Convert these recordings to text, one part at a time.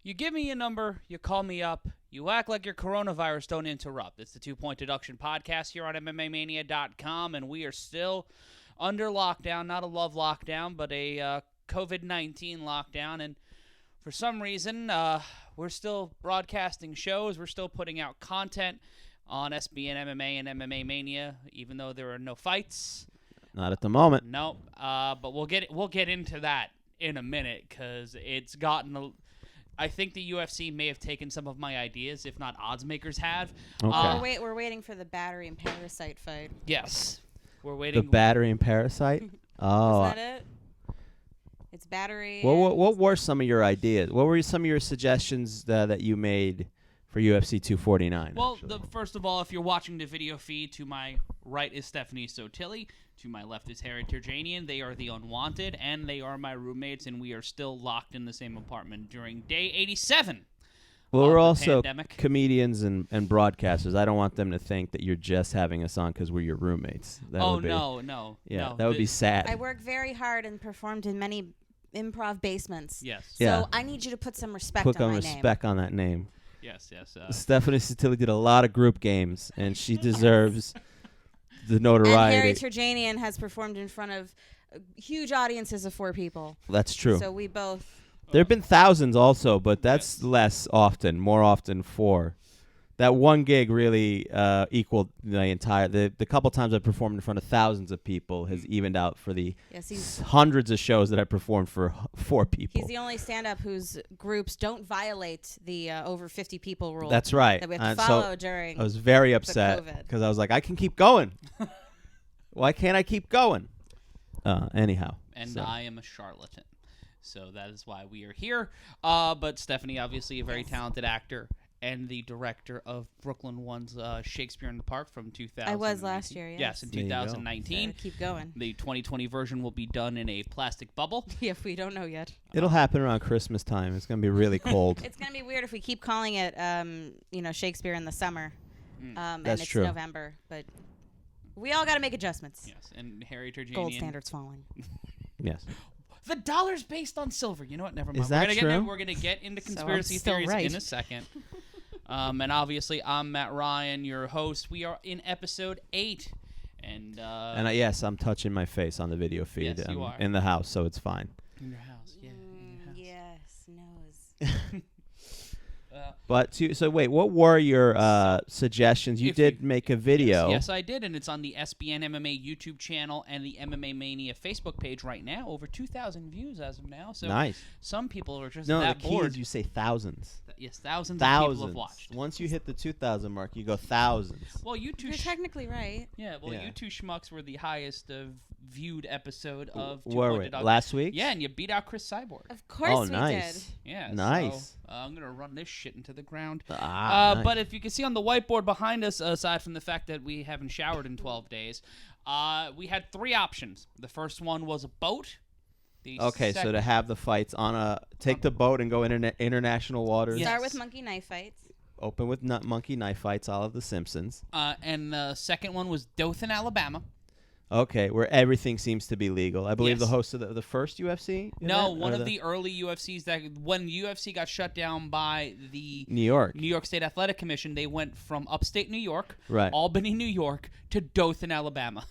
You give me a number, you call me up, you act like your coronavirus don't interrupt. It's the 2 Point Deduction podcast here on MMAmania.com, and we are still under lockdown. Not a love lockdown, but a COVID-19 lockdown. And for some reason, we're still broadcasting shows. We're still putting out content on SBN MMA and MMA Mania, even though there are no fights. Not at the moment. No, but we'll get into that in a minute because it's gotten I think the UFC may have taken some of my ideas, if not odds makers have. Okay. We're waiting for the battery and parasite fight. Yes, we're waiting. The battery and parasite. Oh, Is that it? It's battery. What were some of your ideas? What were some of your suggestions that you made for UFC 249? Well, first of all, if you're watching the video feed, to my right is Stephanie Sottile. To my left is Harry Terjanian. They are the Unwanted, and they are my roommates, and we are still locked in the same apartment during day 87. Well, we're also pandemic. comedians and broadcasters. I don't want them to think that you're just having us on because we're your roommates. No. Yeah, that would be sad. I work very hard and performed in many improv basements. Yes. So Yeah. I need you to put some respect Put on my respect on that name. Yes. Stephanie Sottile did a lot of group games, and she deserves the name. And notoriety. Harry Terjanian has performed in front of huge audiences of 4 people. That's true. So we both. There have been thousands also, but that's less often. More often 4. That one gig really equaled the entire. The couple times I performed in front of thousands of people has evened out for the hundreds of shows that I performed for 4 people. He's the only stand-up whose groups don't violate the over 50 people rule. That's right. That we have to follow during. I was very upset because I was like, I can keep going. Why can't I keep going? Anyhow. And I am a charlatan. So that is why we are here. But Stephanie, obviously a very talented actor and the director of Brooklyn One's Shakespeare in the Park from 2000. I was last year, yes. Yes, in 2019. So keep going. The 2020 version will be done in a plastic bubble. If we don't know yet. It'll happen around Christmas time. It's going to be really cold. It's going to be weird if we keep calling it, Shakespeare in the summer. And That's it's true. November. But we all got to make adjustments. Yes, and Harry Terjanian. Gold standard's falling. Yes. The dollar's based on silver. You know what? Never mind. Is that true? We're going to get into So I'm conspiracy still theories right. in a second. And obviously, I'm Matt Ryan, your host. We are in episode 8. And yes, I'm touching my face on the video feed. Yes, you are. In the house, so it's fine. In your house, yeah. In your house. Yes, nose. But wait, what were your suggestions? You did make a video. Yes, I did, and it's on the SBN MMA YouTube channel and the MMA Mania Facebook page right now. Over 2,000 views as of now. So nice. Some people are just No, that the key bored. is you say thousands. Yes, thousands of people have watched. Once you hit the 2,000 mark, you go thousands. Well, you two. You're technically right. Yeah. Well, Yeah. you two schmucks were the highest viewed episode of. Were we? Last week? Yeah, and you beat out Chris Cyborg. Of course we nice. did. Yeah. Nice. So, I'm gonna run this shit into the ground. Nice. But if you can see on the whiteboard behind us, aside from the fact that we haven't showered in 12 days, we had 3 options. The first one was a boat. So to have the fights on take the boat and go international waters. Yes. Start with monkey knife fights. Open with monkey knife fights, all of the Simpsons. And the second one was Dothan, Alabama. Okay, where everything seems to be legal. I believe Yes. the host of the first UFC? No, event, one or of the early UFCs that when UFC got shut down by the New York. New York State Athletic Commission, they went from upstate New York, Right. Albany, New York, to Dothan, Alabama.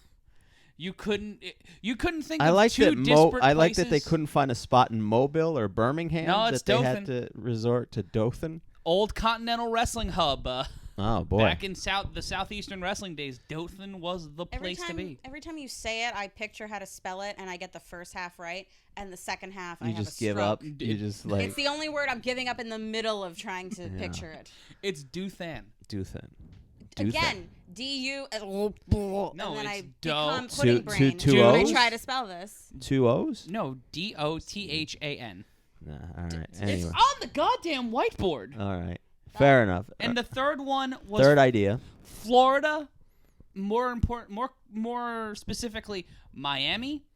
You couldn't think I of like two that. disparate I like that they places. couldn't find a spot in Mobile or Birmingham. No, it's that they Dothan. had to resort to Dothan. Old Continental Wrestling Hub. Oh boy! Back in the Southeastern Wrestling days, Dothan was the place to be. Every time you say it, I picture how to spell it, and I get the first half right, and the second half I You have just a give stroke. up. You just like It's the only word I'm giving up in the middle of trying to picture it. It's Dothan. Dothan. Again, D-U, No, and then I it's become Do- pudding brain two when I O's? try to spell this. 2 O's? No, Dothan. Nah, all right. It's Anyway. on the goddamn whiteboard. All right. Fair enough. And the third one was Third idea. Florida, more specifically Miami,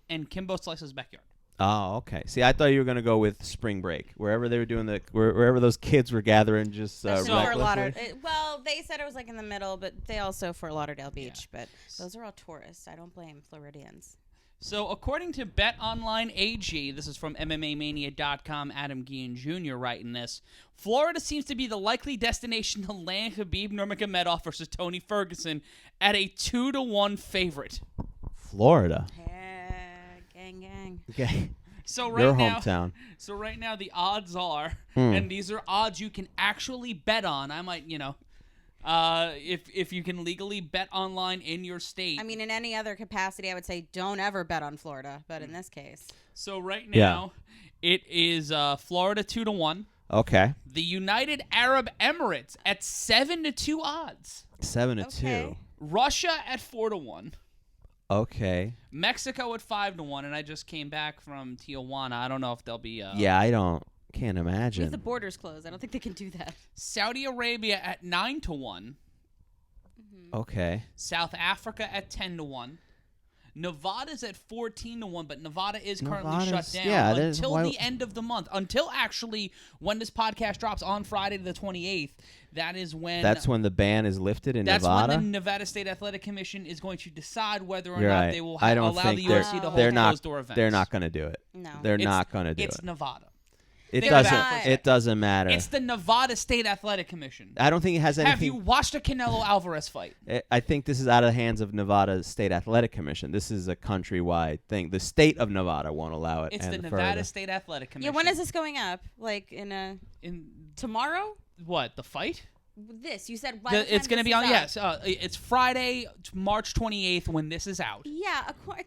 and Kimbo Slice's backyard. Oh, okay. See, I thought you were gonna go with spring break, wherever they were doing wherever those kids were gathering, just Fort recklessly. Lauderdale. Well, they said it was like in the middle, but they also Fort Lauderdale Beach. But those are all tourists. I don't blame Floridians. So, according to BetOnline AG, this is from MMAmania.com, Adam Guillen Jr. writing this, Florida seems to be the likely destination to land Khabib Nurmagomedov versus Tony Ferguson at a 2-1 favorite. Florida. Yeah, gang. Okay. So Your now, hometown. So right now the odds are, and these are odds you can actually bet on. I might, if you can legally bet online in your state. I mean, in any other capacity, I would say don't ever bet on Florida. But in this case, So right now, it is Florida 2-1. Okay. The United Arab Emirates at 7-2 odds. 7-2. Okay. Russia at 4-1. Okay. Mexico at 5-1, and I just came back from Tijuana. I don't know if they'll be. Yeah, can't imagine. with the borders closed, I don't think they can do that. Saudi Arabia at 9-1. Okay. South Africa at 10-1. Nevada's at 14-1, but Nevada is currently shut down until the end of the month. Until actually when this podcast drops on Friday the 28th, that's when the ban is lifted in Nevada. That's when the Nevada State Athletic Commission is going to decide whether or You're not right. they will I don't allow think the UFC to hold closed-door events. They're not going to do it. No. They're not going to do it. It's Nevada. It Think doesn't. about it. It doesn't matter. It's the Nevada State Athletic Commission. I don't think it has anything. Have you watched a Canelo Alvarez fight? I think this is out of the hands of Nevada State Athletic Commission. This is a countrywide thing. The state of Nevada won't allow it. It's and the Nevada State Athletic Commission. Yeah, when is this going up? Like in tomorrow? What, the fight? This you said. It's going to be on. Yes, it's Friday, March 28th when this is out. Yeah, the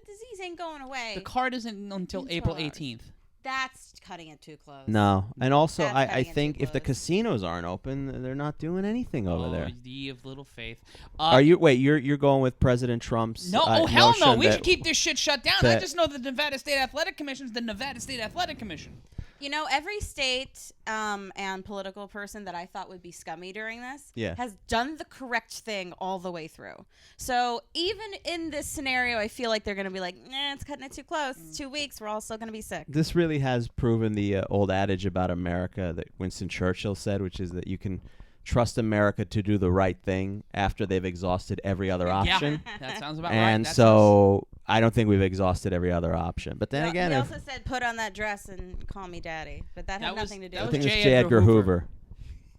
disease ain't going away. The card isn't until April 18th. That's cutting it too close. No, and also That's I cutting it think too if the close. casinos aren't open, they're not doing anything over there. Ye of little faith. Are you? Wait, you're going with President Trump's? No, hell no. notion We that- should keep this shit shut down. I that- just know the Nevada State Athletic Commission is the Nevada State Athletic Commission. You know, every state and political person that I thought would be scummy during this has done the correct thing all the way through. So even in this scenario, I feel like they're going to be like, nah, it's cutting it too close. 2 weeks, we're all still going to be sick. This really has proven the old adage about America that Winston Churchill said, which is that you can trust America to do the right thing after they've exhausted every other option. Yeah, that sounds about right. And That's so I don't think we've exhausted every other option. But then again, he also said, put on that dress and call me daddy. But that had nothing to do I with think it. it was J. Edgar Hoover.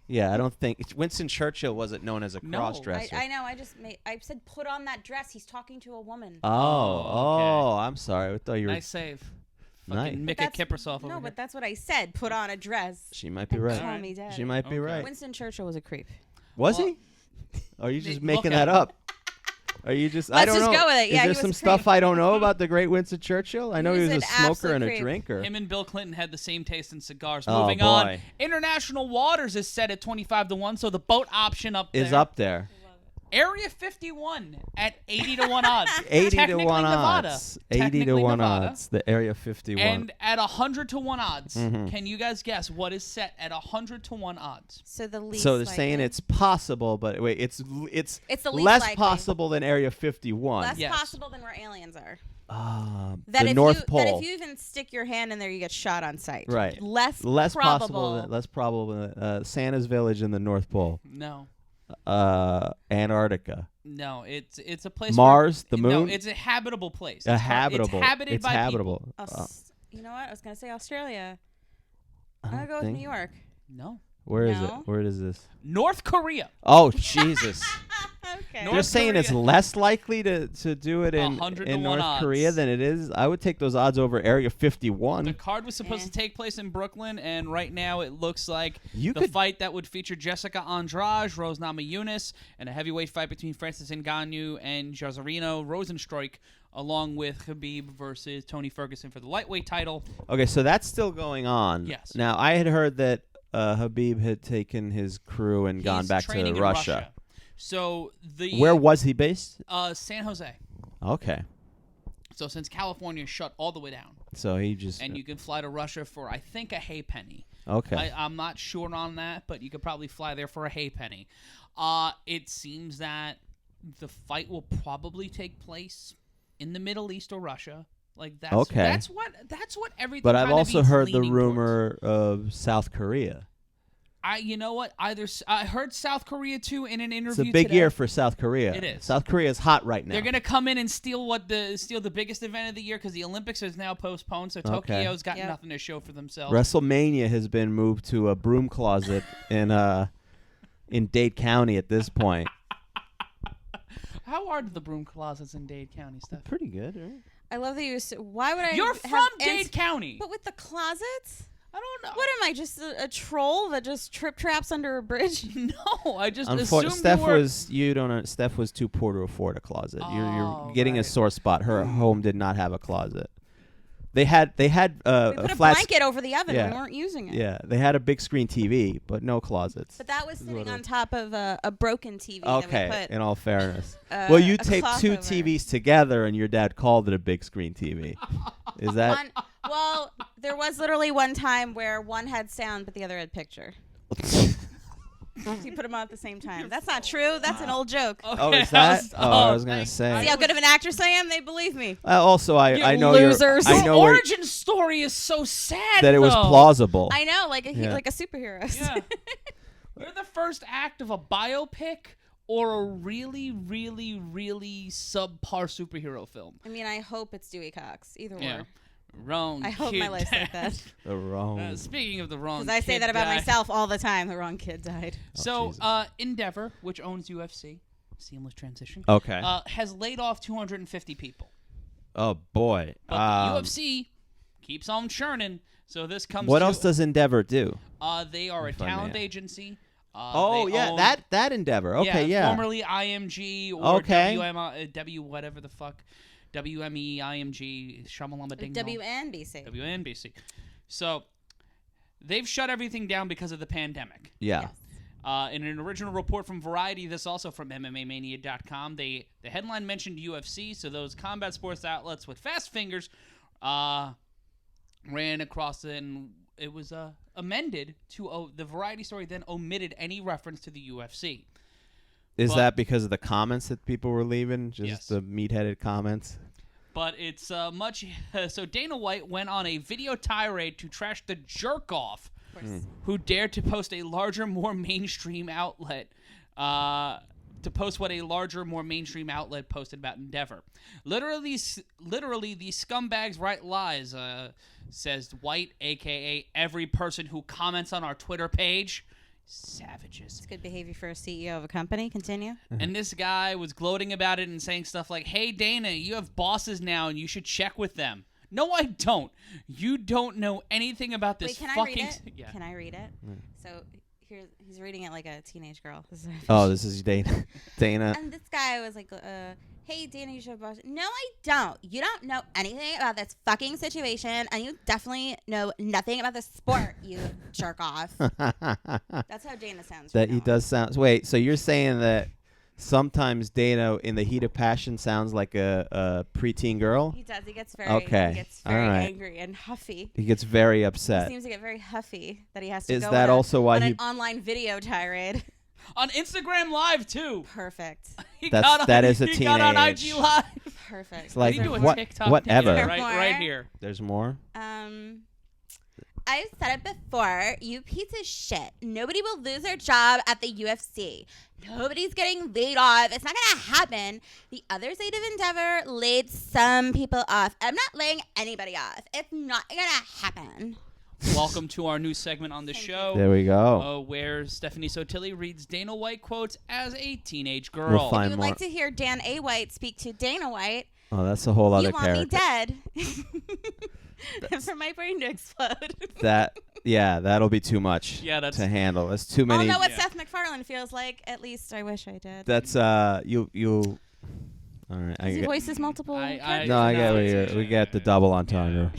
Yeah, I don't think Winston Churchill wasn't known as a cross-dresser. I know. I said, put on that dress. He's talking to a woman. Oh, I'm sorry. I thought you were. Nice save. Nice. Fucking Mika Kippersoff over No, here. but that's what I said. Put on a dress. She might be and right. Call me daddy. She might be right. Winston Churchill was a creep. Was Well, he? Are you just look making at that him. up? Are you just? I Let's don't just know. go with it. Yeah, Is he there was some a stuff creep. I don't know about the great Winston Churchill? I know he was a an smoker absolute and a creep. drinker. Him and Bill Clinton had the same taste in cigars. Oh, Moving on. boy. International waters is set at 25-1, so the boat option up there. Is up there. Area 51 at 80-1 odds. 80 to Technically 1 Nevada. odds. 80 to Technically 1 Nevada. odds. The Area 51. And at 100-1 odds, Mm-hmm. can you guys guess what is set at 100-1 odds? So the least. So they're saying likely. it's possible, but wait, it's the least less likely. possible than Area 51. less Yes. possible than where aliens are. The if North you, Pole. That if you even stick your hand in there, you get shot on sight. Right. Less possible. Less probable than Santa's Village in the North Pole. No. Antarctica. No, it's a place Mars, where, the moon? No, it's a habitable place. A It's habitable. It's habited It's by habitable. people. You know what? I was gonna say Australia. I I'm gonna don't go with think- New York. No. Where is it? No. Where is this? North Korea. Oh, Jesus. Okay. North They're saying it's Korea. less likely to do it in 100-1 North odds. Korea than it is. I would take those odds over Area 51. The card was supposed to take place in Brooklyn, and right now it looks like You the could- fight that would feature Jessica Andrade, Rose Namajunas, and a heavyweight fight between Francis Ngannou and Jazarino Rosenstruik, along with Khabib versus Tony Ferguson for the lightweight title. Okay, so that's still going on. Yes. Now, I had heard that Khabib had taken his crew and gone He's back to training in Russia. So the Where was he based? San Jose. Okay. So since California is shut all the way down, So he just... and you can fly to Russia for I think a hay penny. Okay. I'm not sure on that, but you could probably fly there for a hay penny. It seems that the fight will probably take place in the Middle East or Russia. Like that's Okay. That's what everything. But I've kind of also is heard the leaning rumor of South Korea. towards. You know what? I heard South Korea too in an interview. It's a big today. year for South Korea. It is. South Korea is hot right now. They're gonna come in and steal the biggest event of the year because the Olympics is now postponed. So Tokyo's got nothing to show for themselves. WrestleMania has been moved to a broom closet in Dade County at this point. How are the broom closets in Dade County, Steph? Pretty good, right? I love that you. Why would I? You're from Dade County, but with the closets. I don't know. What am I, just a troll that just traps under a bridge? No, I just assumed Steph was too poor to afford a closet. You're getting right. a sore spot. Her home did not have a closet. They had we put a blanket over the oven. Yeah. We weren't using it. Yeah, they had a big screen TV, but no closets. But that was sitting on top of a broken TV. Okay, that we put, in all fairness. Well, you taped two over. TVs together, and your dad called it a big screen TV. Is that? Well, there was literally one time where one had sound, but the other had picture. So you put them on at the same time. That's not true. That's an old joke. Okay, Oh, is that? I was gonna say. See how good of an actress I am? They believe me. Also, I know losers. I know your origin story is so sad. that it was plausible. I know, like a superhero. Yeah. You're the first act of a biopic or a really, really, really subpar superhero film. I mean, I hope it's Dewey Cox. Either Yeah. or. Wrong. I hope my life's like that. The wrong. Speaking of the wrong, because I say that about myself all the time. The wrong kid died. So, Endeavor, which owns UFC, seamless transition. Okay. Has laid off 250 people. Oh boy. But the UFC keeps on churning. So this comes. What else does Endeavor do? They are a talent agency. That Endeavor. Okay, yeah. Formerly IMG or W whatever the fuck. WME, IMG, Shamalama Ding WNBC. So they've shut everything down because of the pandemic. Yeah. Yes. In an original report from Variety, this also from MMAmania.com, the headline mentioned UFC, so those combat sports outlets with fast fingers ran across it, and it was amended to the Variety story then omitted any reference to the UFC. Is that because of the comments that people were leaving? Just yes. the meat-headed comments? But it's much... so Dana White went on a video tirade to trash the jerk-off who dared to post a larger, more mainstream outlet... to post what a larger, more mainstream outlet posted about Endeavor. Literally, these scumbags write lies, says White, a.k.a. every person who comments on our Twitter page. Savages. It's good behavior for a CEO of a company. Continue. And this guy was gloating about it and saying stuff like, hey, Dana, you have bosses now and you should check with them. No, I don't. You don't know anything about this Wait, fucking... I read it? Yeah. Can I read it? So... he's reading it like a teenage girl. This is Dana. And this guy was like, hey, Dana, you should watch. No, I don't. You don't know anything about this fucking situation, and you definitely know nothing about the sport, you jerk off. That's how Dana sounds. That he does sound. Wait, so you're saying that sometimes Dana, in the heat of passion, sounds like a preteen girl? He does. He gets very, angry and huffy. He gets very upset. He seems to get very huffy that he has to go on an online video tirade. On Instagram Live, too. Perfect. That is a teenage. He got on IG Live. Perfect. It's like, TikTok whatever. Right here. There's more? I've said it before, you piece of shit. Nobody will lose their job at the UFC. Nobody's getting laid off. It's not going to happen. The other side of Endeavor laid some people off. I'm not laying anybody off. It's not going to happen. Welcome to our new segment on the show. There we go. Where Stephanie Sottile reads Dana White quotes as a teenage girl. If you would like to hear Dan A. White speak to Dana White, that's a whole other character. You want me dead. And for my brain to explode. That'll be too much to handle. That's too many. I'll know what Seth MacFarlane feels like. At least I wish I did. That's you. All right. He voices multiple. I get we get the double entendre.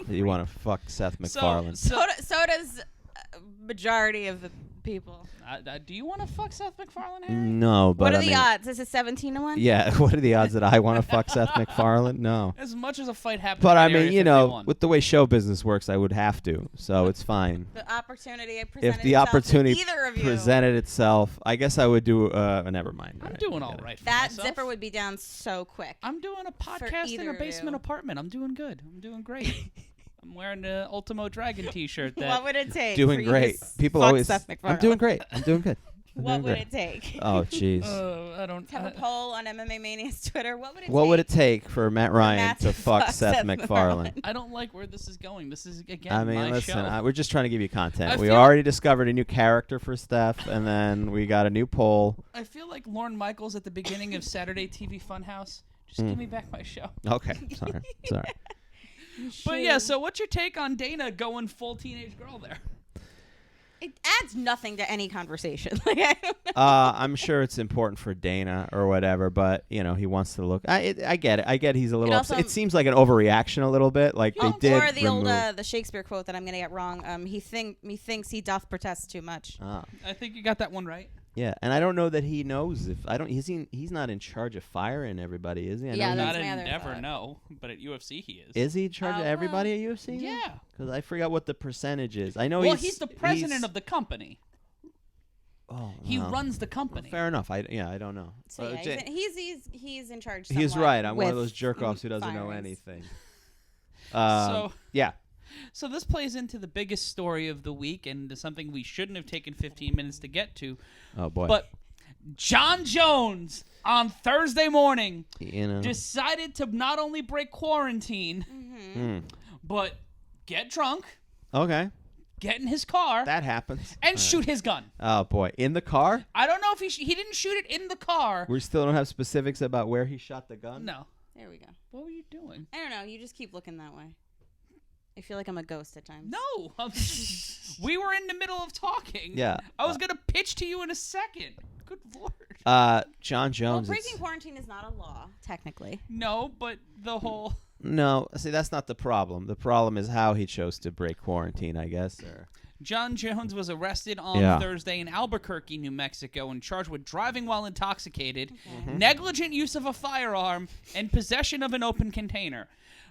You want to fuck Seth MacFarlane. So does majority of the people. Do you want to fuck Seth MacFarlane, Harry? No, but what are the odds? Is it 17-1? Yeah, what are the odds that I want to fuck Seth MacFarlane? No. As much as a fight happens. But I mean, with the way show business works, I would have to. So it's fine. The opportunity presented itself, I guess I would do. Never mind. I'm doing all right. That zipper would be down so quick. I'm doing a podcast in a basement apartment. I'm doing good. I'm doing great. I'm wearing the Ultimo Dragon T-shirt. What would it take? Doing great. People always. I'm doing great. I'm doing good. What would it take? Oh, jeez. I don't have a poll on MMA Mania's Twitter. What would it take for Matt Ryan to fuck Seth MacFarlane? I don't like where this is going. This is again. I mean, my listen. show. We're just trying to give you content. We already discovered a new character for Steph, and then we got a new poll. I feel like Lorne Michaels at the beginning of Saturday TV Funhouse. Just give me back my show. Okay, sorry. But yeah, so what's your take on Dana going full teenage girl there? It adds nothing to any conversation. Like, I don't know. I'm sure it's important for Dana or whatever, but he wants to look. I get it. I get he's a little. It seems like an overreaction a little bit. Like they did. Or the old the Shakespeare quote that I'm gonna get wrong. Methinks he doth protest too much. I think you got that one right. Yeah, and I don't know that he knows if he's not in charge of firing everybody, is he? Not in Endeavor, no, but at UFC he is. Is he in charge of everybody at UFC? Yeah, because I forgot what the percentage is. I know he's the president of the company. Oh, he runs the company. Well, fair enough. I don't know. So he's in charge. He's right. I'm one of those jerk offs who doesn't know anything. Yeah. So this plays into the biggest story of the week and something we shouldn't have taken 15 minutes to get to. Oh, boy. But Jon Jones on Thursday morning decided to not only break quarantine, but get drunk. Okay. Get in his car. That happens. And shoot his gun. Oh, boy. In the car? I don't know if he didn't shoot it in the car. We still don't have specifics about where he shot the gun? No. There we go. What were you doing? I don't know. You just keep looking that way. I feel like I'm a ghost at times. No. We were in the middle of talking. Yeah. I was going to pitch to you in a second. Good Lord. Jon Jones. Well, breaking quarantine is not a law, technically. No, but the whole... No. See, that's not the problem. The problem is how he chose to break quarantine, I guess. Jon Jones was arrested on Thursday in Albuquerque, New Mexico, and charged with driving while intoxicated, negligent use of a firearm, and possession of an open container.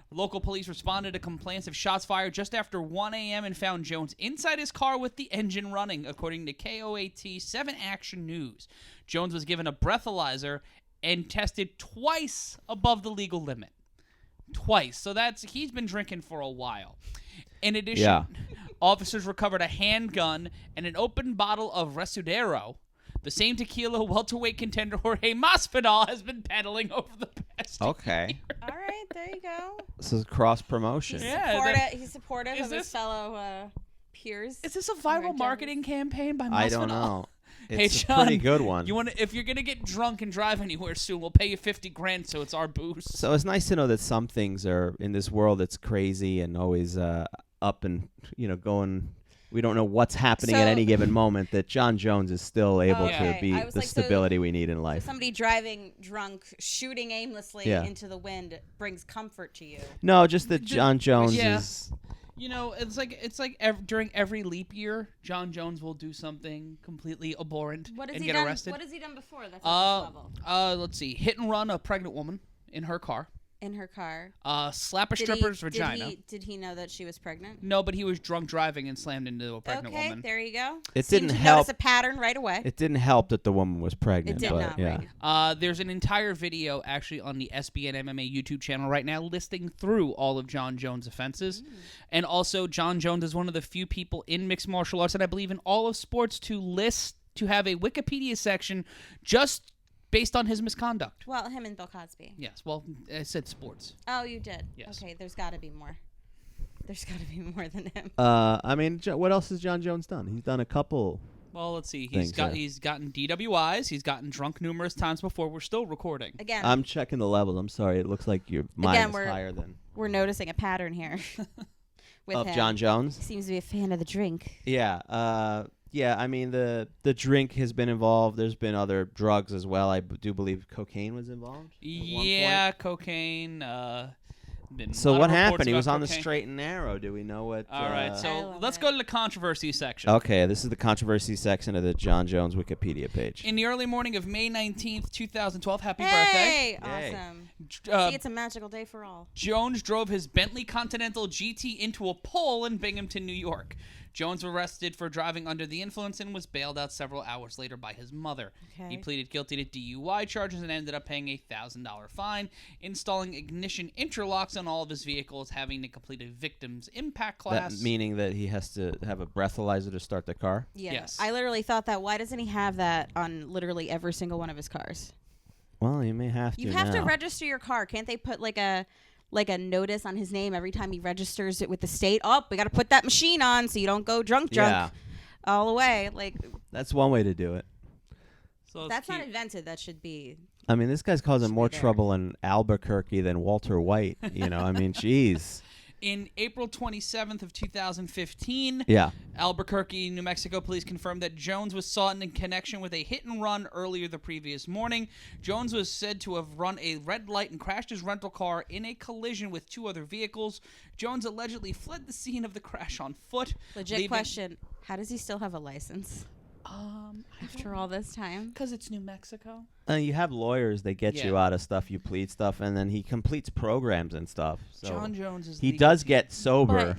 Local police responded to complaints of shots fired just after 1 a.m. and found Jones inside his car with the engine running, according to KOAT 7 Action News. Jones was given a breathalyzer and tested twice above the legal limit. Twice. So he's been drinking for a while. In addition, officers recovered a handgun and an open bottle of Resudero, the same tequila welterweight contender Jorge Masvidal has been peddling over the past year. All right, there you go. This is cross promotion. He's supportive of his fellow peers. Is this a viral marketing campaign by Masvidal? I don't know. It's John, a pretty good one. If you're gonna get drunk and drive anywhere soon, we'll pay you $50,000, so it's our booze. So it's nice to know that some things are in this world that's crazy and always up and going. We don't know what's happening at any given moment. That Jon Jones is still able to be the stability we need in life. So somebody driving drunk, shooting aimlessly into the wind brings comfort to you. No, just that Jon Jones is. It's like during every leap year, Jon Jones will do something completely abhorrent and get arrested. What has he done before? That's at this level. Let's see. Hit and run a pregnant woman in her car. In her car. Slap a stripper's vagina. Did he know that she was pregnant? No, but he was drunk driving and slammed into a pregnant woman. Okay, there you go. It didn't help. Notice a pattern right away. It didn't help that the woman was pregnant. It did not. Yeah. Right. There's an entire video actually on the SBN MMA YouTube channel right now listing through all of Jon Jones' offenses. And also, Jon Jones is one of the few people in mixed martial arts, and I believe in all of sports, to have a Wikipedia section just based on his misconduct. Well, him and Bill Cosby. Yes. Well, I said sports. Oh, you did? Yes. Okay, there's got to be more. There's got to be more than him. I mean, what else has Jon Jones done? He's done a couple. Well, let's see. He's gotten DWIs. He's gotten drunk numerous times before. We're still recording. Again. I'm checking the levels. I'm sorry. It looks like your mine is higher than. We're noticing a pattern here. Of Jon Jones? He seems to be a fan of the drink. Yeah. Yeah, I mean, the drink has been involved. There's been other drugs as well. I do believe cocaine was involved. Yeah, cocaine. So what happened? He was on the straight and narrow. Do we know what? All right, so let's go to the controversy section. Okay, this is the controversy section of the Jon Jones Wikipedia page. In the early morning of May 19th, 2012, happy birthday. Hey, awesome. See, it's a magical day for all. Jones drove his Bentley Continental GT into a pole in Binghamton, New York. Jones was arrested for driving under the influence and was bailed out several hours later by his mother. Okay. He pleaded guilty to DUI charges and ended up paying a $1,000 fine, installing ignition interlocks on all of his vehicles, having to complete a victim's impact class. That meaning that he has to have a breathalyzer to start the car? Yeah. Yes. I literally thought that. Why doesn't he have that on literally every single one of his cars? Well, you may have to. You have to register your car. Can't they put like a notice on his name every time he registers it with the state? Oh, we got to put that machine on so you don't go drunk all the way. Like, that's one way to do it. So that's not invented. That should be. I mean, this guy's causing more trouble in Albuquerque than Walter White. You know, I mean, jeez. In April 27th of 2015, Albuquerque, New Mexico police confirmed that Jones was sought in connection with a hit-and-run earlier the previous morning. Jones was said to have run a red light and crashed his rental car in a collision with 2 other vehicles. Jones allegedly fled the scene of the crash on foot. Legit question, how does he still have a license? After all this time? Because it's New Mexico. You have lawyers, they get you out of stuff, you plead stuff, and then he completes programs and stuff. So Jon Jones is he does get sober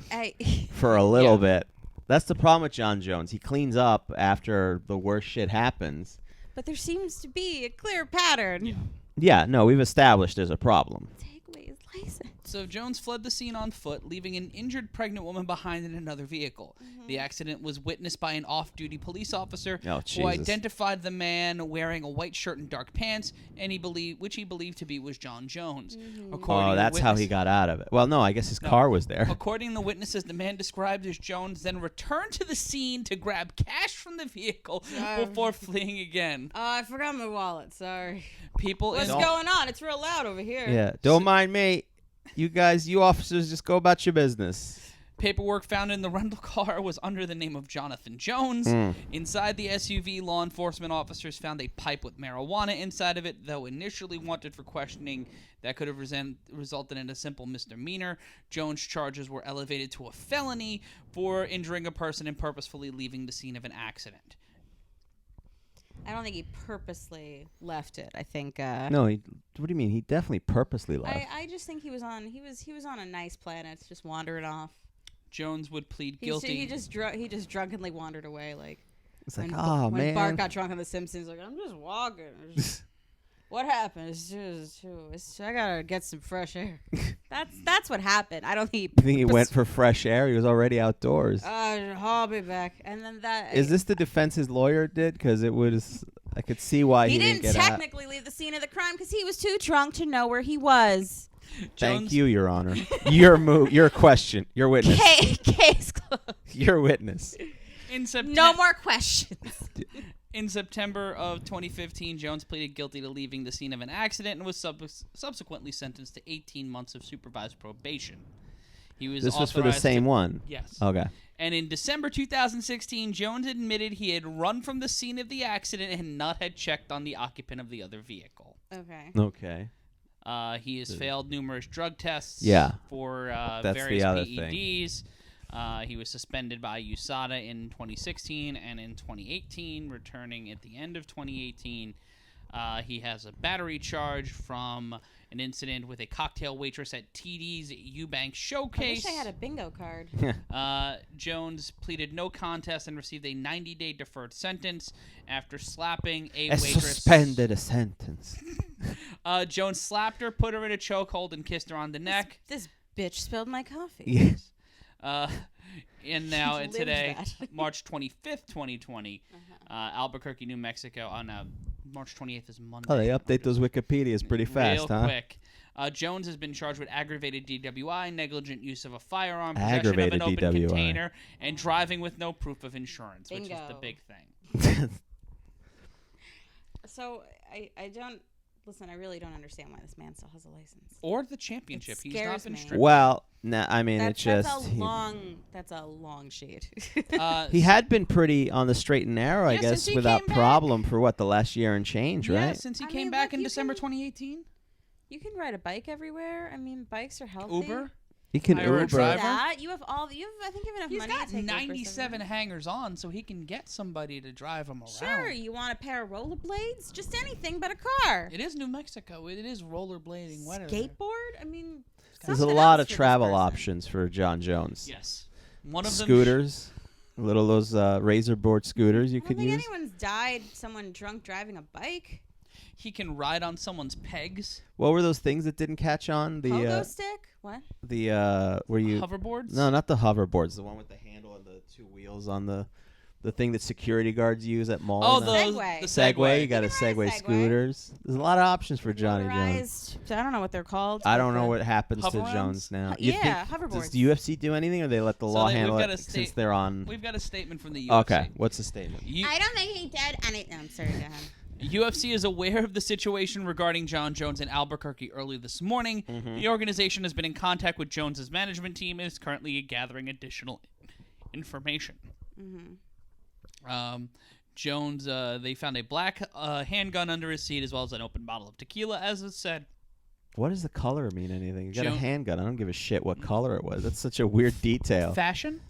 for a little bit. That's the problem with Jon Jones. He cleans up after the worst shit happens. But there seems to be a clear pattern. Yeah, no, we've established there's a problem. Take away his license. So Jones fled the scene on foot, leaving an injured pregnant woman behind in another vehicle. The accident was witnessed by an off-duty police officer who identified the man wearing a white shirt and dark pants, and which he believed to be was Jon Jones. Oh, that's how he got out of it. Well, no, I guess his car was there. According to witnesses, the man described as Jones then returned to the scene to grab cash from the vehicle before fleeing again. Oh, I forgot my wallet. Sorry. What's going on? It's real loud over here. Yeah, don't mind me. You officers, just go about your business. Paperwork found in the rental car was under the name of Jonathan Jones. Inside the SUV, law enforcement officers found a pipe with marijuana inside of it, though initially wanted for questioning that could have resulted in a simple misdemeanor. Jones' charges were elevated to a felony for injuring a person and purposefully leaving the scene of an accident. I don't think he purposely left it. I think. No, what do you mean? He definitely purposely left. I just think he was on a nice planet, just wandering off. Jones would plead guilty. He just drunkenly wandered away, like. It's like, when man. Bart got drunk on The Simpsons, like, I'm just walking. What happened? I gotta get some fresh air. That's what happened. I don't think. You think he went for fresh air? He was already outdoors. I'll be back. And then that. Is this the defense his lawyer did? Because it was. I could see why he didn't get out. He didn't technically leave the scene of the crime because he was too drunk to know where he was. Thank you, Your Honor. Your question. Your witness. Case closed. Your witness. No more questions. In September of 2015, Jones pleaded guilty to leaving the scene of an accident and was subsequently sentenced to 18 months of supervised probation. This was for the same one? Yes. Okay. And in December 2016, Jones admitted he had run from the scene of the accident and not had checked on the occupant of the other vehicle. Okay. He has failed numerous drug tests for various PEDs. He was suspended by USADA in 2016 and in 2018, returning at the end of 2018. He has a battery charge from an incident with a cocktail waitress at TD's Eubank Showcase. I wish I had a bingo card. Jones pleaded no contest and received a 90-day deferred sentence after slapping a waitress. Suspended a sentence. Jones slapped her, put her in a chokehold, and kissed her on the neck. This bitch spilled my coffee. Yes. And now today, March 25th, 2020, Albuquerque, New Mexico. Oh, no, March 28th is Monday. Oh, they update those Wikipedias pretty fast, Real quick. Jones has been charged with aggravated DWI, negligent use of a firearm, possession of an open container, and driving with no proof of insurance, which is the big thing. So I don't... Listen, I really don't understand why this man still has a license. Or the championship. He's not been stripped. Well, no, I mean, it's just... That's a long shade. He had been pretty on the straight and narrow, I guess, without problem for, the last year and change, right? Yeah, since he came back in December 2018. You can ride a bike everywhere. I mean, bikes are healthy. Uber? He can Uber. That. You have I think you have enough money to take 97 hangers on, so he can get somebody to drive him around. Sure, you want a pair of rollerblades? Just anything but a car. It is New Mexico. It is rollerblading weather. Skateboard? I mean, there's a lot of travel options for Jon Jones. Yes. One of them scooters. Those razor board scooters you could use. I don't think anyone's died. Someone drunk driving a bike. He can ride on someone's pegs. What were those things that didn't catch on? The pogo stick? What? The were you hoverboards? No, not the hoverboards. The one with the handle and the two wheels on the thing that security guards use at malls. Oh, Segway. The Segway. You got a Segway scooters. There's a lot of options for Johnny Jones. I don't know what they're called. I don't know what happens to Hover-rounds? Jones now. Hoverboards. Does the UFC do anything, or they let the law handle it since they're on? We've got a statement from the UFC. Okay, what's the statement? I don't think he did anything. I'm sorry, go ahead. UFC is aware of the situation regarding Jon Jones in Albuquerque early this morning. Mm-hmm. The organization has been in contact with Jones's management team and is currently gathering additional information. Mm-hmm. Jones, they found a black handgun under his seat as well as an open bottle of tequila, as it said. What does the color mean anything? You got a handgun. I don't give a shit what color it was. That's such a weird detail. Fashion?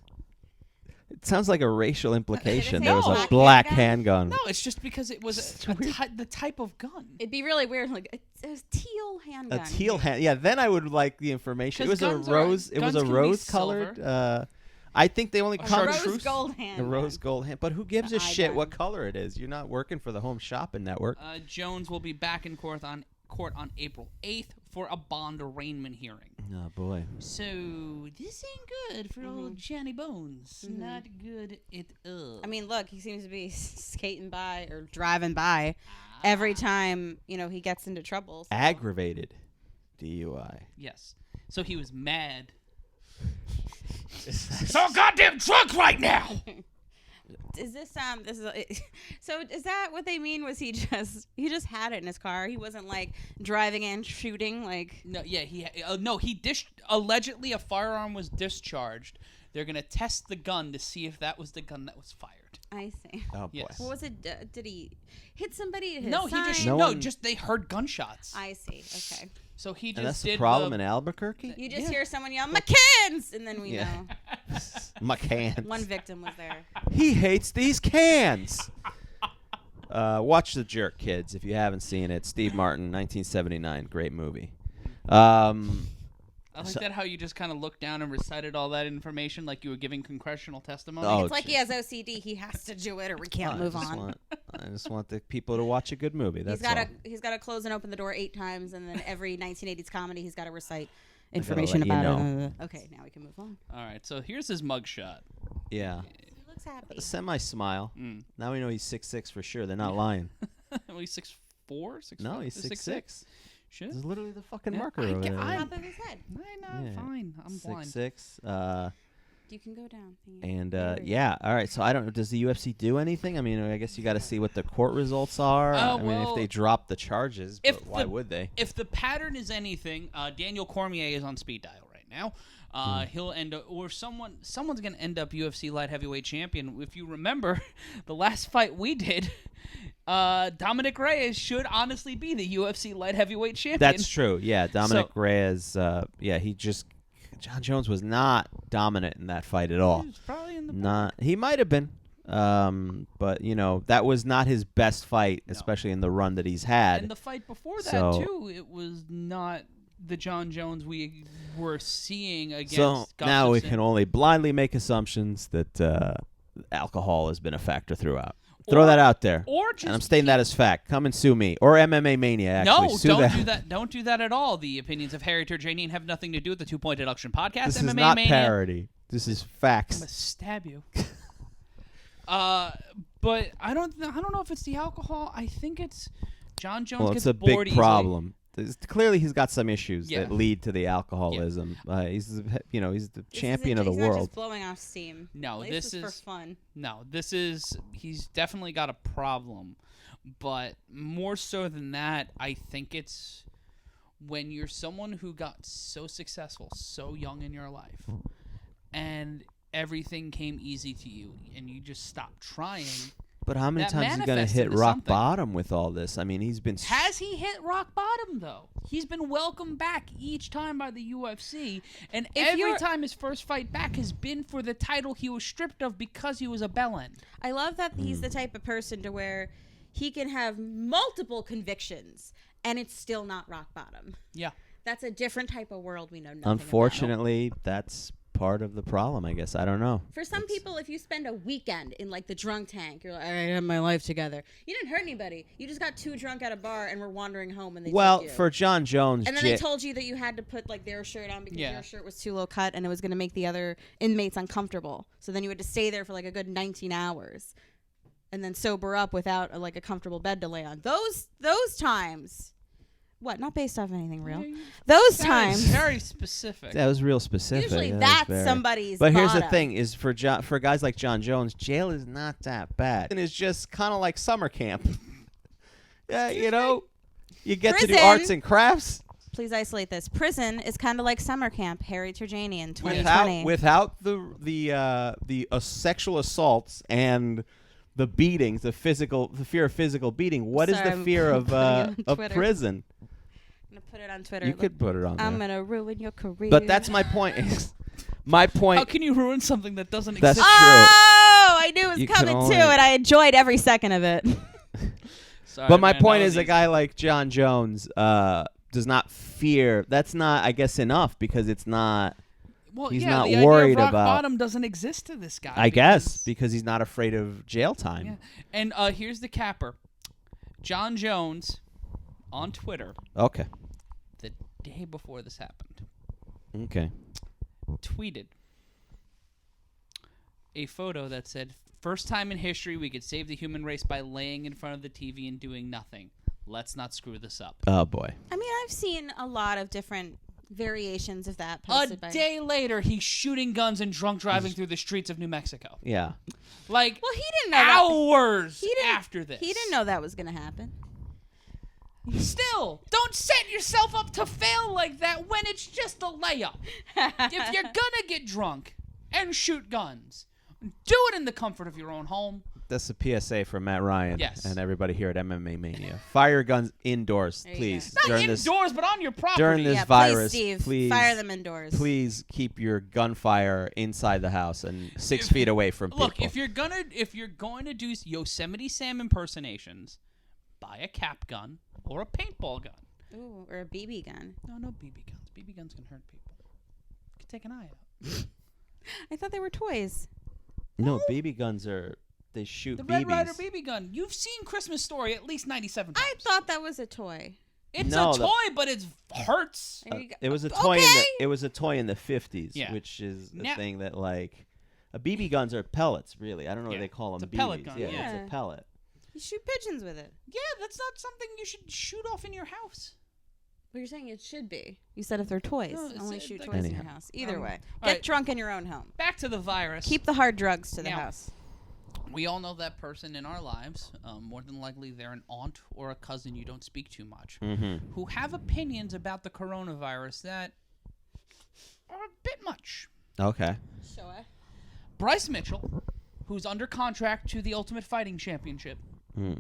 It sounds like a racial implication. There was a black handgun. No, it's just because it was the type of gun. It'd be really weird. Like it was teal handgun. A teal hand. Yeah, then I would like the information. It was a rose. It was a rose-colored. I think they only come rose gold hand. A rose gold hand. But who gives a shit what color it is? You're not working for the Home Shopping Network. Jones will be back in court on April 8th for a bond arraignment hearing. Oh, boy. So, this ain't good for old Johnny Bones. Mm-hmm. Not good at all. I mean, look, he seems to be skating by or driving by every time, he gets into trouble. So. Aggravated DUI. Yes. So he was mad. So goddamn drunk right now! Is this so is that what they mean? Was he just had it in his car? He wasn't like driving and shooting like. No, yeah, he allegedly a firearm was discharged. They're gonna test the gun to see if that was the gun that was fired. I see. Oh boy. Yes. What was it? Did he hit somebody? No, he just they heard gunshots. I see. Okay. So he just and that's did the problem in Albuquerque? You just hear someone yell, McCanns! And then we know. McCanns. One victim was there. He hates these cans. Watch The Jerk, kids, if you haven't seen it. Steve Martin, 1979. Great movie. I like that how you just kind of looked down and recited all that information like you were giving congressional testimony. Oh, it's like he has OCD. He has to do it or we can't move on. I just want the people to watch a good movie. That's he's got to close and open the door 8 times, and then every 1980s comedy he's got to recite information about it. Okay, now we can move on. All right, so here's his mugshot. Yeah. He looks happy. A semi-smile. Now we know he's 6'6" for sure. They're not lying. Well, he's 6'4", 6'5"? No, he's 6'6". Shit. This is literally the fucking marker over there. Top of his head. I know, fine. I'm blind. 6'6". You can go down. And all right. So I don't know. Does the UFC do anything? I mean, I guess you got to see what the court results are. I mean, if they drop the charges, but why would they? If the pattern is anything, Daniel Cormier is on speed dial right now. He'll end up, or someone's gonna end up UFC light heavyweight champion. If you remember, the last fight we did. Dominic Reyes should honestly be the UFC light heavyweight champion. That's true. Yeah, Dominic Reyes. Jon Jones was not dominant in that fight at all. He was probably in the He might have been, but that was not his best fight, especially in the run that he's had. And the fight before that too, it was not the Jon Jones we were seeing against. So now we can only blindly make assumptions that alcohol has been a factor throughout. Throw that out there. And I'm stating that as fact. Come and sue me. Or MMA Mania, actually. No, don't do that. Don't do that at all. The opinions of Harry Terjanian have nothing to do with the 2 Point Deduction podcast. This MMA is not Mania. parody. This is facts. I'm going to stab you. But I don't know if it's the alcohol. I think it's Jon Jones gets bored easily. Well, it's a big problem. Clearly, he's got some issues that lead to the alcoholism. Yeah. He's the champion of the world. He's not just blowing off steam. No, this is for fun. No, he's definitely got a problem. But more so than that, I think it's when you're someone who got so successful so young in your life, and everything came easy to you, and you just stopped trying. But how many times is he going to hit rock bottom with all this? I mean, he's been... Has he hit rock bottom, though? He's been welcomed back each time by the UFC. And every time his first fight back has been for the title he was stripped of because he was a bellend. I love that he's the type of person to where he can have multiple convictions and it's still not rock bottom. Yeah. That's a different type of world we know nothing Unfortunately, that's part of the problem, I guess. I don't know. For some people, if you spend a weekend in like the drunk tank, you're like, I have my life together. You didn't hurt anybody. You just got too drunk at a bar and were wandering home, and they took you. For Jon Jones, and then they told you that you had to put like their shirt on because your shirt was too low cut, and it was going to make the other inmates uncomfortable. So then you had to stay there for like a good 19 hours, and then sober up without a comfortable bed to lay on. Those times. What? Not based off anything real. Those times. Very specific. That was real specific. Usually that's somebody's But here's motto. the thing, is for guys like Jon Jones, jail is not that bad. It's just kind of like summer camp. Yeah, you know, you get to do arts and crafts. Please isolate this. Prison is kind of like summer camp. Harry Terjanian, 2020. Without the sexual assaults and the beatings, the fear of physical beating. What is the fear of prison? I'm going to put it on Twitter. You could put it on there. I'm going to ruin your career. But that's my point. My point. How can you ruin something that doesn't exist? exist? That's true. Oh, I knew it was coming too, and I enjoyed every second of it. Sorry, but my point is, a guy like Jon Jones does not fear. That's not, I guess, enough because it's not. Well, he's yeah, not the worried idea of rock about. bottom doesn't exist to this guy. I guess because he's not afraid of jail time. Yeah. And here's the capper. Jon Jones on Twitter. Okay. The day before this happened. Okay. Tweeted a photo that said, "First time in history we could save the human race by laying in front of the TV and doing nothing. Let's not screw this up." Oh boy. I mean, I've seen a lot of different variations of that A posted by day later, he's shooting guns and drunk driving through the streets of New Mexico. Yeah. Like, well, he didn't know hours after this. He didn't know that was going to happen. Still, don't set yourself up to fail like that when it's just a layup. If you're gonna get drunk and shoot guns, do it in the comfort of your own home. That's a PSA for Matt Ryan and everybody here at MMA Mania. Fire your guns indoors, please. Not indoors, but on your property. During this virus, please, Steve, fire them indoors. Please keep your gunfire inside the house and 6 feet away from people. Look, if you're going to do Yosemite Sam impersonations, buy a cap gun or a paintball gun. Ooh, or a BB gun. No BB guns. BB guns can hurt people. You can take an eye out. I thought they were toys. No, BB guns are. They shoot the BBs. Red Ryder BB gun. You've seen Christmas Story at least 97 times. I thought that was a toy. It's a toy, but it hurts. It was a toy. It was a toy in the 50s, which is the thing that like, BB guns are pellets. Really, I don't know what they call them. It's a pellet gun. Yeah, it's a pellet. You shoot pigeons with it. Yeah, that's not something you should shoot off in your house. Well, you're saying it should be. You said if they're toys, only shoot toys in your house. Either way, get drunk in your own home. Back to the virus. Keep the hard drugs to the house. We all know that person in our lives. More than likely, they're an aunt or a cousin you don't speak to much, who have opinions about the coronavirus that are a bit much. Okay. Sure. Bryce Mitchell, who's under contract to the Ultimate Fighting Championship,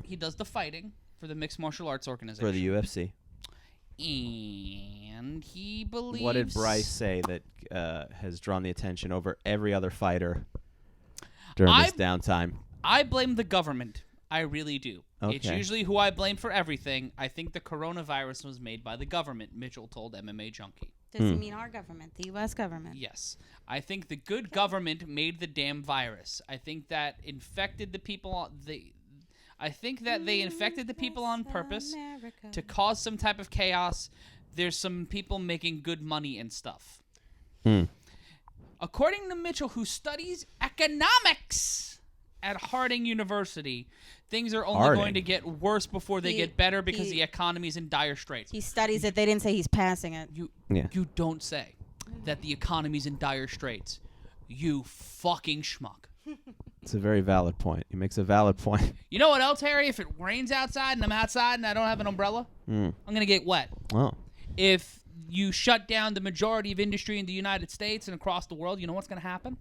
he does the fighting for the Mixed Martial Arts Organization. For the UFC. And he believes... What did Bryce say that has drawn the attention over every other fighter during this downtime? I blame the government. I really do. Okay. It's usually who I blame for everything. I think the coronavirus was made by the government, Mitchell told MMA Junkie. Does he mean our government, the U.S. government? Yes. I think the good government made the damn virus. I think that infected the people... I think that they infected the people on purpose to cause some type of chaos. There's some people making good money and stuff. According to Mitchell, who studies economics at Harding University, things are only going to get worse before they get better because the economy's in dire straits. He studies it. They didn't say he's passing it. You don't say that the economy's in dire straits. You fucking schmuck. It's a very valid point. He makes a valid point. You know what else, Harry? If it rains outside and I'm outside and I don't have an umbrella, I'm going to get wet. Oh. If you shut down the majority of industry in the United States and across the world, you know what's going to happen?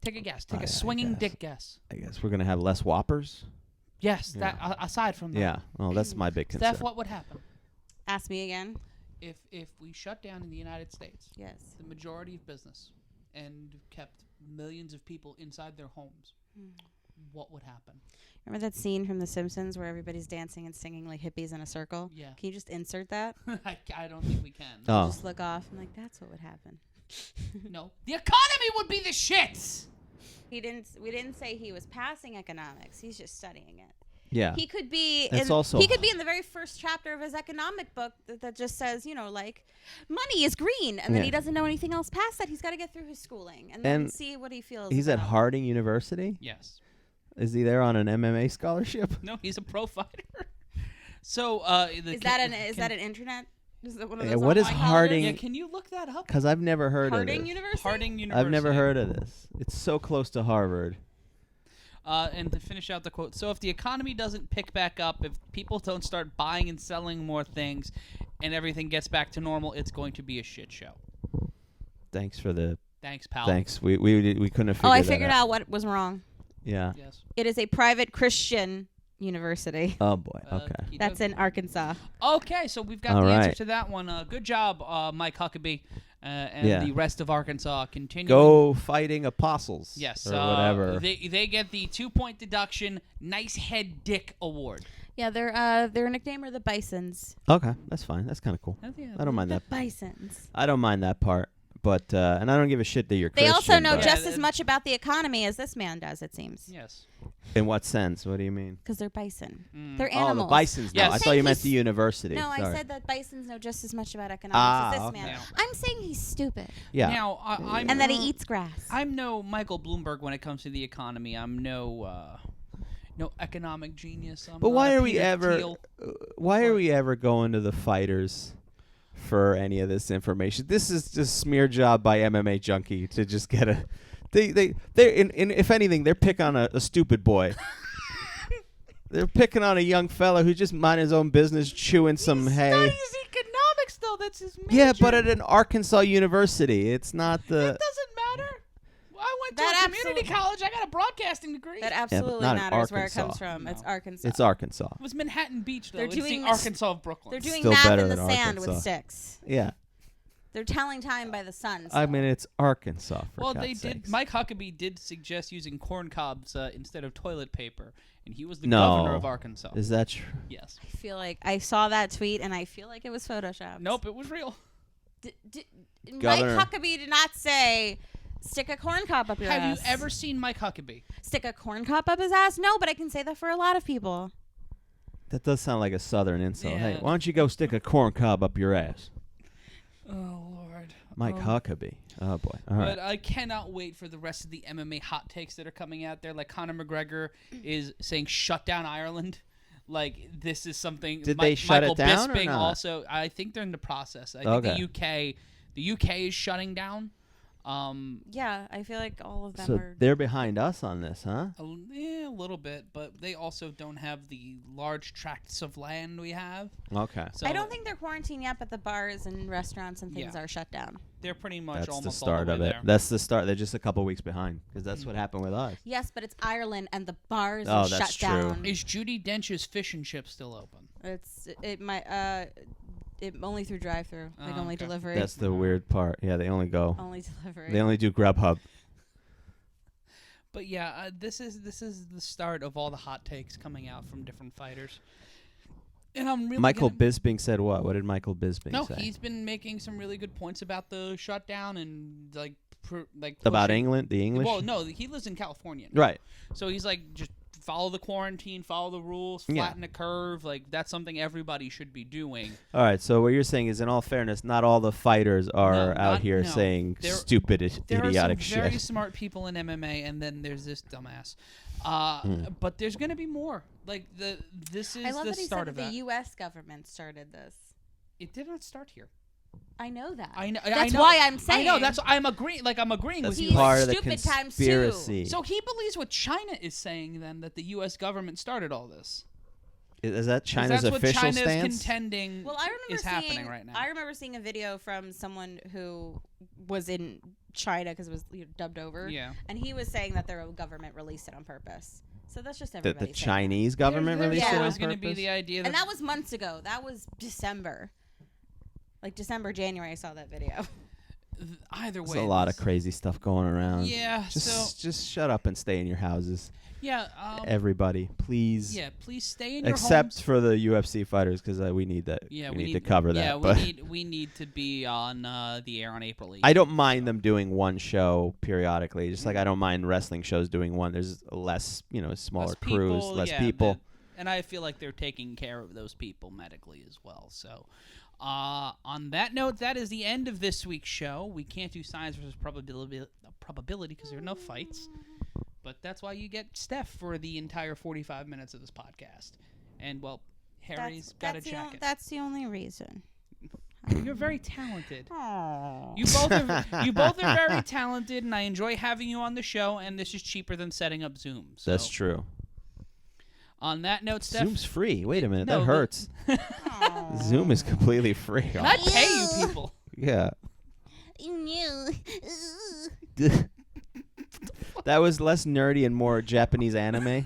Take a guess. Take a swinging dick guess. I guess we're going to have less Whoppers? Yes, that aside from that. Yeah, well, that's my big concern. Steph, what would happen? Ask me again. If we shut down in the United States, the majority of business, and kept millions of people inside their homes, what would happen? Remember that scene from The Simpsons where everybody's dancing and singing like hippies in a circle? Yeah. Can you just insert that? I don't think we can. Just look off and like, that's what would happen. No, the economy would be the shit. We didn't say he was passing economics. He's just studying it. Yeah. He could be he could be in the very first chapter of his economic book that just says, like money is green, and then he doesn't know anything else past that. He's got to get through his schooling and then see what he feels. He's about. at Harding University? Yes. Is he there on an MMA scholarship? No, he's a pro fighter. So is that an internet? Is that one of those what is Harding? Yeah, can you look that up? Because I've never heard of this. University? Harding University. I've never heard of this. It's so close to Harvard. And to finish out the quote, so if the economy doesn't pick back up, if people don't start buying and selling more things, and everything gets back to normal, it's going to be a shit show. Thanks, pal. Thanks. We couldn't have figured that out. Oh, I figured out what was wrong. Yeah. Yes. It is a private Christian university. Oh, boy. Okay. That's in Arkansas. Okay, so we've got the answer to that one. Good job, Mike Huckabee. And the rest of Arkansas continuing. Go fighting apostles. Yes. Or whatever. They get the 2-point deduction Nice Head Dick Award. Yeah, their nickname are the Bisons. Okay, that's fine. That's kind of cool. Oh, yeah. I don't mind that. Bisons. I don't mind that part. But and I don't give a shit that you're They Christian. also know just as much about the economy as this man does, it seems. Yes. In what sense? What do you mean? Because they're bison. They're animals. Oh, the bisons know. Yes. I thought you meant the university. No, Sorry. I said that bisons know just as much about economics as this man. Yeah. I'm saying he's stupid. Yeah. Now, I'm and that he eats grass. I'm no Michael Bloomberg when it comes to the economy. I'm no economic genius. But why are we ever going to the fighters for any of this information? This is just smear job by MMA Junkie to just get a. They're if anything, they're picking on a stupid boy. They're picking on a young fella who just mind his own business, chewing some hay. Studies economics, though. That's his major. Yeah, but at an Arkansas university, it's not the. It doesn't matter. I went to a community college. I got a broadcasting degree. That absolutely matters where it comes from. No. It's Arkansas. It's Arkansas. It was Manhattan Beach, though. They're it's doing the Arkansas of Brooklyn. They're doing Still math better in the than sand Arkansas. with sticks. Yeah. They're telling time by the sun. So. I mean, it's Arkansas. Well, they did. Mike Huckabee did suggest using corn cobs instead of toilet paper, and he was the governor of Arkansas. Is that true? Yes. I feel like I saw that tweet, and I feel like it was photoshopped. Nope, it was real. Mike Huckabee did not say, stick a corn cob up your ass. Have you ever seen Mike Huckabee? Stick a corn cob up his ass? No, but I can say that for a lot of people. That does sound like a southern insult. Yeah. Hey, why don't you go stick a corn cob up your ass? Oh, Lord. Mike Huckabee. Oh, boy. All right. But I cannot wait for the rest of the MMA hot takes that are coming out there. Like Conor McGregor is saying shut down Ireland. Like, this is something. Did they shut Michael it down Bisping or not? Also, I think they're in the process. I think the UK is shutting down. Yeah, I feel like all of them so are. They're behind us on this, huh? A little bit, but they also don't have the large tracts of land we have. Okay. So I don't think they're quarantined yet, but the bars and restaurants and things are shut down. They're pretty much that's almost the start all the way of it. there. That's the start. They're just a couple weeks behind because that's what happened with us. Yes, but it's Ireland and the bars are that's shut true. down. Is Judi Dench's fish and chips still open? It only through drive-through, like only delivery. That's the weird part. Yeah, they only go. Only delivery. They only do Grubhub. But yeah, this is the start of all the hot takes coming out from different fighters. And I'm really Michael Bisping said what? What did Michael Bisping say? No, he's been making some really good points about the shutdown and like about England, the English. Well, no, he lives in California now. Right. So he's like just follow the quarantine, follow the rules, flatten the curve. Like that's something everybody should be doing. All right. So what you're saying is, in all fairness, not all the fighters are out here saying stupid, idiotic shit. There are some very smart people in MMA, and then there's this dumbass. But there's going to be more. Like this is I love the that he start said of that that. the U.S. government started this. It did not start here. I know that. I know. That's why I'm saying. I know. That's I'm agreeing. Like I'm agreeing that's with you. you. Part of the stupid conspiracy. So he believes what China is saying then, that the U.S. government started all this. Is that China's that's official what China's stance? contending well, I remember is happening right now. I remember seeing a video from someone who was in China because it was dubbed over. Yeah. And he was saying that their government released it on purpose. So that's just everybody. The Chinese government released it on always purpose? going to be the idea that and that was months ago. That was December. Like December, January, I saw that video. either way, there's a lot of crazy stuff going around. Yeah, just shut up and stay in your houses. Yeah, everybody, please. Yeah, please stay in your homes. Except for the UFC fighters, because we need that. Yeah, we need to cover that. Yeah, we need to be on the air on April 8th. I don't mind them doing one show periodically, just like I don't mind wrestling shows doing one. There's less, smaller crews, less people. And I feel like they're taking care of those people medically as well. So, on that note, that is the end of this week's show. We can't do science versus probability because there are no fights. But that's why you get Steph for the entire 45 minutes of this podcast. And, well, Harry's got a jacket. That's the only reason. You're very talented. Aww. You both are very talented, and I enjoy having you on the show, and this is cheaper than setting up Zoom. So. That's true. On that note, Steph... Zoom's free. Wait a minute. That hurts. Zoom is completely free. I pay you people. Yeah. You knew. That was less nerdy and more Japanese anime.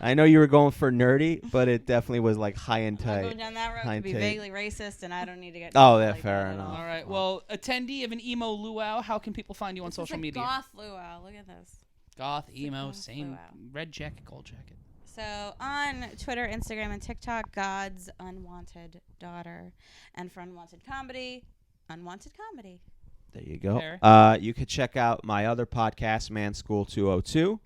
I know you were going for nerdy, but it definitely was like high and tight. Going down that road to be vaguely racist, and I don't need to get. Oh, yeah, fair enough. All right. Well, attendee of an emo luau, how can people find you on social media? Goth luau. Look at this. Goth, emo, same red jacket, gold jacket. So on Twitter, Instagram, and TikTok, God's Unwanted Daughter, and for Unwanted Comedy, Unwanted Comedy. There you go. You could check out my other podcast, Man School 202,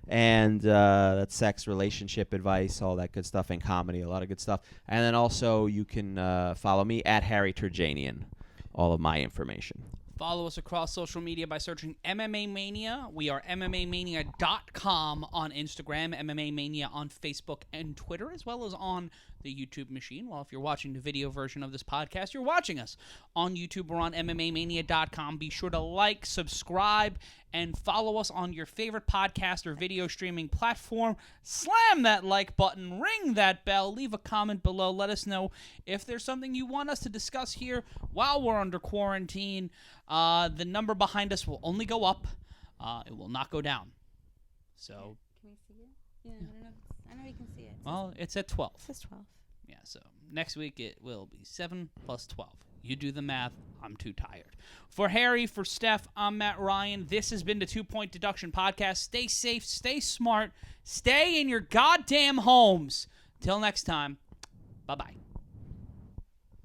and that's sex, relationship advice, all that good stuff, and comedy, a lot of good stuff. And then also you can follow me at Harry Terjanian, all of my information. Follow us across social media by searching MMA Mania. We are MMAmania.com on Instagram, MMA Mania on Facebook and Twitter, as well as on the YouTube machine. Well, if you're watching the video version of this podcast, you're watching us on YouTube or on MMAmania.com. Be sure to like, subscribe, and follow us on your favorite podcast or video streaming platform. Slam that like button, ring that bell, leave a comment below. Let us know if there's something you want us to discuss here while we're under quarantine. The number behind us will only go up. It will not go down. So. Can we see it? Yeah. I know you can see it. Well, it's at 12. It says 12. Yeah, so next week it will be 7 plus 12. You do the math. I'm too tired. For Harry, for Steph, I'm Matt Ryan. This has been the 2 Point Deduction Podcast. Stay safe, stay smart, stay in your goddamn homes. Till next time, bye-bye.